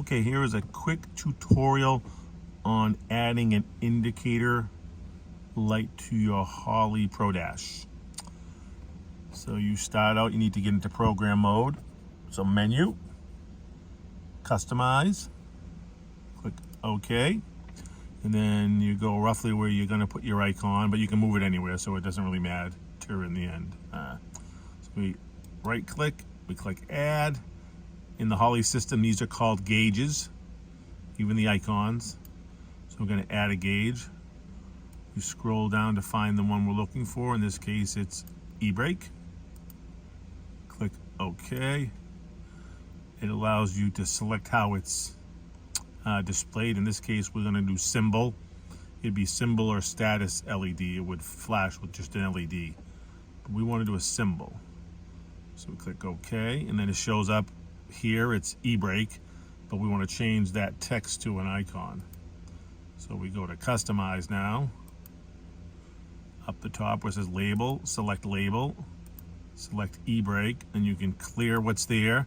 Okay, here is a quick tutorial on adding an indicator light to your Holley Pro Dash. So you start out, you need to get into program mode. So menu, customize, click OK. And then you go roughly where you're gonna put your icon, but you can move it anywhere, so it doesn't really matter in the end. So we right click, we click add. In the Holley system, these are called gauges, even the icons. So we're going to add a gauge. We scroll down to find the one we're looking for. In this case, it's e-brake. Click OK. It allows you to select how it's displayed. In this case, we're going to do symbol. It'd be symbol or status LED. It would flash with just an LED. But we want to do a symbol. So we click OK, and then it shows up here. It's e-brake, but we want to change that text to an icon. So we go to customize now. Up the top where it says label, select e-brake, and you can clear what's there.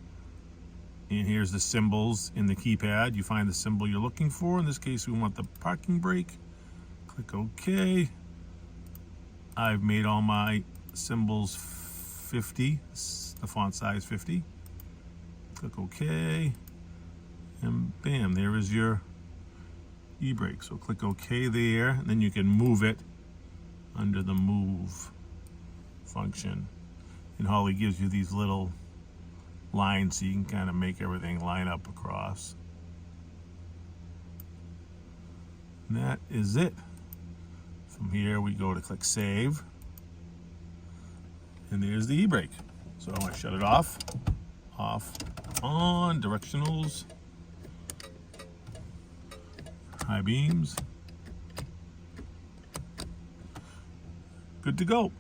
And here's the symbols in the keypad. You find the symbol you're looking for. In this case, we want the parking brake. Click OK. I've made all my symbols 50, the font size 50. Click OK, and bam, there is your e-brake. So click OK there, and then you can move it under the move function. And Holley gives you these little lines so you can kind of make everything line up across. And that is it. From here we go to click save, and there's the e-brake. So I shut it off, on, directionals, high beams, good to go.